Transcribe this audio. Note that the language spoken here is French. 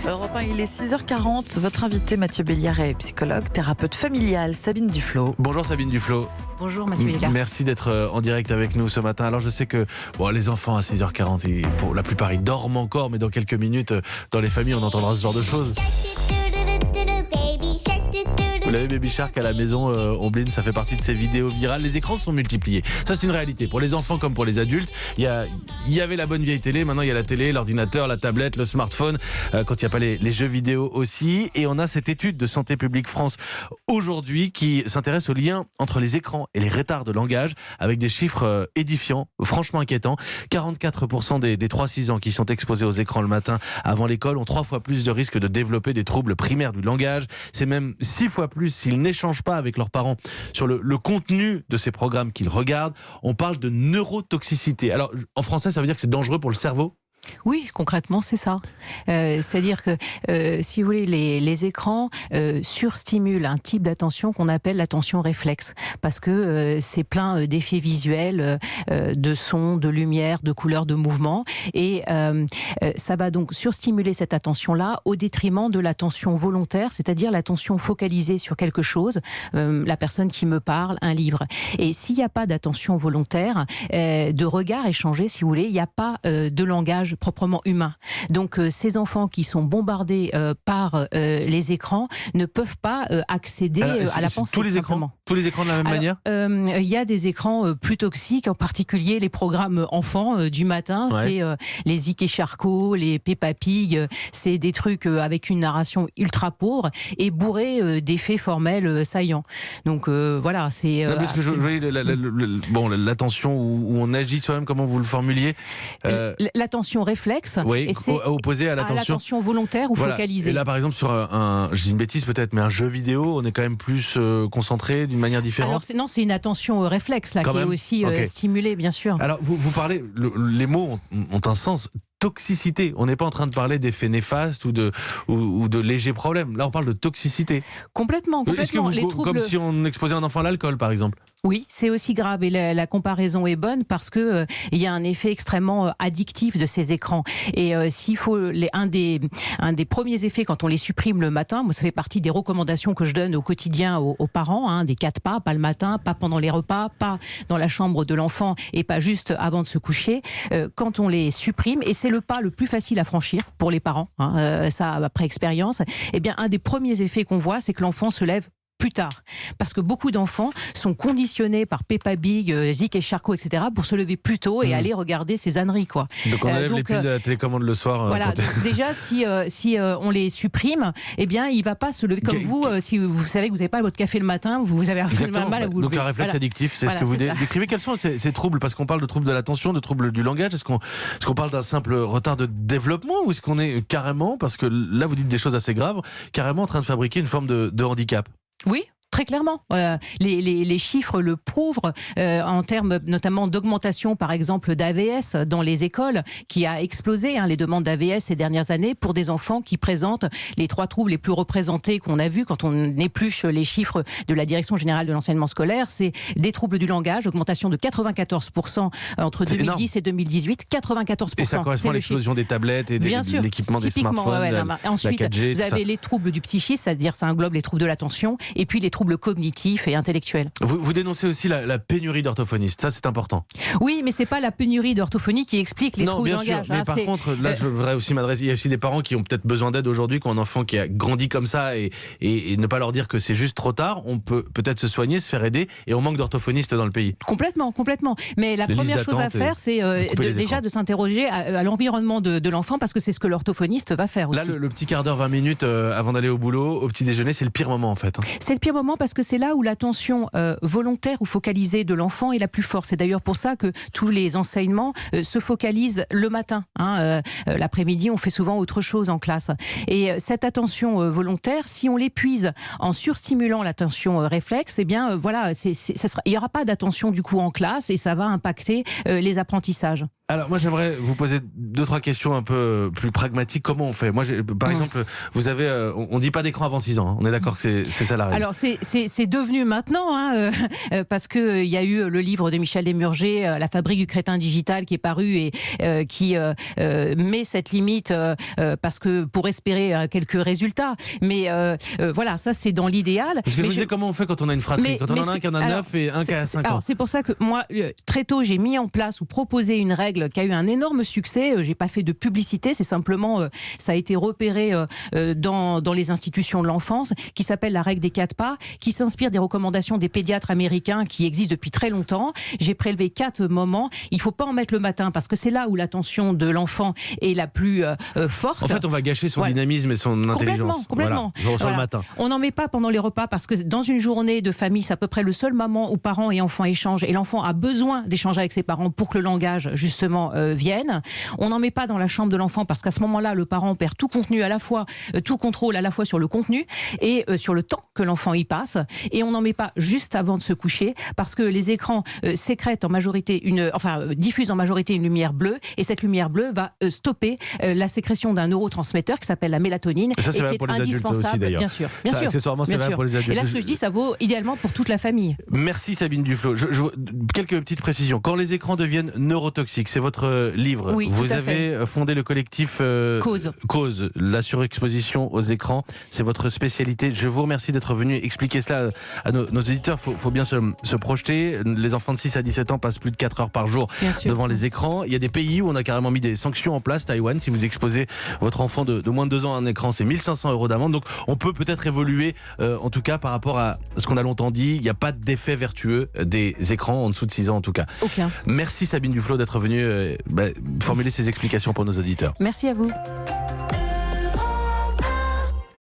Europe 1, il est 6h40. Votre invité Mathieu Béliard est psychologue, thérapeute familial, Sabine Duflo. Bonjour Sabine Duflo. Bonjour Mathieu Béliard. Merci d'être en direct avec nous ce matin. Alors je sais que les enfants à 6h40, pour la plupart ils dorment encore, mais dans quelques minutes, dans les familles on entendra ce genre de choses. Vous l'avez Baby Shark à la maison, Ombline, ça fait partie de ces vidéos virales. Les écrans sont multipliés. Ça c'est une réalité. Pour les enfants comme pour les adultes, il y avait la bonne vieille télé, maintenant il y a la télé, l'ordinateur, la tablette, le smartphone, quand il n'y a pas les jeux vidéo aussi. Et on a cette étude de Santé publique France aujourd'hui qui s'intéresse au lien entre les écrans et les retards de langage, avec des chiffres édifiants, franchement inquiétants. 44% des 3-6 ans qui sont exposés aux écrans le matin avant l'école ont 3 fois plus de risques de développer des troubles primaires du langage. C'est même 6 fois plus s'ils n'échangent pas avec leurs parents sur le contenu de ces programmes qu'ils regardent. On parle de neurotoxicité. Alors, en français, ça veut dire que c'est dangereux pour le cerveau ? Oui, concrètement, c'est ça. C'est-à-dire que, si vous voulez, les écrans surstimulent un type d'attention qu'on appelle l'attention réflexe. Parce que c'est plein d'effets visuels, de sons, de lumière, de couleurs, de mouvements. Et ça va donc surstimuler cette attention-là au détriment de l'attention volontaire, c'est-à-dire l'attention focalisée sur quelque chose, la personne qui me parle, un livre. Et s'il n'y a pas d'attention volontaire, de regard échangé, si vous voulez, il n'y a pas de langage proprement humain. Donc ces enfants qui sont bombardés par les écrans ne peuvent pas accéder à la pensée. Tous les écrans de la même manière ? Il y a des écrans plus toxiques, en particulier les programmes enfants du matin. Ouais. C'est les Zik et Charcot, les Peppa Pig. C'est des trucs avec une narration ultra pauvre et bourrés d'effets formels saillants. Donc voilà, c'est... parce que je voyais l'attention où on agit soi-même, comment vous le formuliez l'attention réflexe, oui, et c'est opposé à l'attention volontaire ou focalisée. Et là, par exemple, sur je dis une bêtise peut-être, mais un jeu vidéo, on est quand même plus concentré d'une manière différente. Alors, c'est une attention réflexe là, qui est aussi stimulée, bien sûr. Alors, vous parlez, les mots ont un sens. Toxicité. On n'est pas en train de parler d'effets néfastes ou de légers problèmes. Là, on parle de toxicité. Complètement. Est-ce que comme si on exposait un enfant à l'alcool, par exemple ? Oui, c'est aussi grave et la comparaison est bonne parce que il y a un effet extrêmement addictif de ces écrans. Et s'il faut un des premiers effets quand on les supprime le matin, moi ça fait partie des recommandations que je donne au quotidien aux parents, des 4 pas le matin, pas pendant les repas, pas dans la chambre de l'enfant et pas juste avant de se coucher. Quand on les supprime, et c'est le pas le plus facile à franchir pour les parents, ça après expérience, eh bien un des premiers effets qu'on voit, c'est que l'enfant se lève plus tard. Parce que beaucoup d'enfants sont conditionnés par Peppa Pig, Zik et Charcot, etc. pour se lever plus tôt et aller regarder ces âneries, quoi. Donc on enlève les piles de la télécommande le soir. Voilà. Donc déjà, si on les supprime, eh bien, il va pas se lever comme vous. Si vous savez que vous n'avez pas votre café le matin, vous avez mal à vous lever. Donc un réflexe addictif, c'est ce que vous décrivez. Quels sont ces troubles ? Parce qu'on parle de troubles de l'attention, de troubles du langage. Est-ce qu'on parle d'un simple retard de développement ou est-ce qu'on est carrément, parce que là vous dites des choses assez graves, carrément en train de fabriquer une forme de handicap ? Oui. Très clairement, les chiffres le prouvent en termes notamment d'augmentation, par exemple, d'AVS dans les écoles, qui a explosé les demandes d'AVS ces dernières années pour des enfants qui présentent les 3 troubles les plus représentés qu'on a vus quand on épluche les chiffres de la Direction générale de l'enseignement scolaire. C'est des troubles du langage, augmentation de 94% entre 2010 et 2018, 94%. Et ça correspond à l'explosion des tablettes et de l'équipement des smartphones, ensuite, la 4G, vous avez les troubles du psychisme, c'est-à-dire ça englobe les troubles de l'attention, et puis les troubles cognitifs et intellectuels. Vous dénoncez aussi la pénurie d'orthophonistes, ça c'est important. Oui, mais c'est pas la pénurie d'orthophonie qui explique les troubles de langage. Non, bien sûr, mais par contre, là je voudrais aussi m'adresser, il y a aussi des parents qui ont peut-être besoin d'aide aujourd'hui, qui ont un enfant qui a grandi comme ça et ne pas leur dire que c'est juste trop tard, on peut peut-être se soigner, se faire aider, et on manque d'orthophonistes dans le pays. Complètement. Mais la première chose à faire, c'est déjà de s'interroger à l'environnement de l'enfant, parce que c'est ce que l'orthophoniste va faire aussi. Là, le petit quart d'heure, 20 minutes avant d'aller au boulot, au petit déjeuner, c'est le pire moment en fait. C'est le pire moment parce que c'est là où l'attention volontaire ou focalisée de l'enfant est la plus forte. C'est d'ailleurs pour ça que tous les enseignements se focalisent le matin. L'après-midi, on fait souvent autre chose en classe. Et cette attention volontaire, si on l'épuise en surstimulant l'attention réflexe, eh bien voilà, il n'y aura pas d'attention du coup en classe et ça va impacter les apprentissages. Alors moi j'aimerais vous poser 2-3 questions un peu plus pragmatiques. Comment on fait? Moi par exemple, vous avez, on dit pas d'écran avant 6 ans. Hein. On est d'accord que c'est ça la règle. Alors c'est devenu maintenant, hein, parce que il y a eu le livre de Michel Desmurger, La fabrique du crétin digital, qui est paru et qui met cette limite parce que pour espérer quelques résultats. Mais voilà, ça c'est dans l'idéal. Parce que je me disais comment on fait quand on a une fratrie, quand on en a un qui en a 9 et un qui a 5 ans. Alors c'est pour ça que moi très tôt j'ai mis en place ou proposé une règle qui a eu un énorme succès. J'ai pas fait de publicité, c'est simplement ça a été repéré dans les institutions de l'enfance, qui s'appelle la règle des 4 pas, qui s'inspire des recommandations des pédiatres américains qui existent depuis très longtemps. J'ai prélevé 4 moments. Il faut pas en mettre le matin parce que c'est là où l'attention de l'enfant est la plus forte. En fait, on va gâcher son dynamisme et son intelligence. Complètement. Voilà, le matin. On n'en met pas pendant les repas parce que dans une journée de famille, c'est à peu près le seul moment où parents et enfants échangent et l'enfant a besoin d'échanger avec ses parents pour que le langage justement vienne. On n'en met pas dans la chambre de l'enfant parce qu'à ce moment-là, le parent perd tout contenu à la fois, tout contrôle à la fois sur le contenu et sur le temps que l'enfant y passe. Et on n'en met pas juste avant de se coucher parce que les écrans sécrètent en majorité diffusent en majorité une lumière bleue et cette lumière bleue va stopper la sécrétion d'un neurotransmetteur qui s'appelle la mélatonine et ça, et qui est indispensable, aussi, bien sûr. Accessoirement, c'est vrai pour les adultes. Et là, ce que je dis, ça vaut idéalement pour toute la famille. Merci Sabine Duflo. Quelques petites précisions. Quand les écrans deviennent neurotoxiques, c'est votre livre. Oui, vous avez fondé le collectif Cause, la surexposition aux écrans. C'est votre spécialité. Je vous remercie d'être venu expliquer cela à nos éditeurs. Faut bien se projeter. Les enfants de 6 à 17 ans passent plus de 4 heures par jour devant les écrans. Il y a des pays où on a carrément mis des sanctions en place. Taïwan, si vous exposez votre enfant de moins de 2 ans à un écran, c'est 1 500 € d'amende. Donc on peut peut-être évoluer, en tout cas par rapport à ce qu'on a longtemps dit. Il n'y a pas d'effet vertueux des écrans en dessous de 6 ans en tout cas. Aucun. Merci Sabine Duflo d'être venue formuler ces explications pour nos auditeurs. Merci à vous.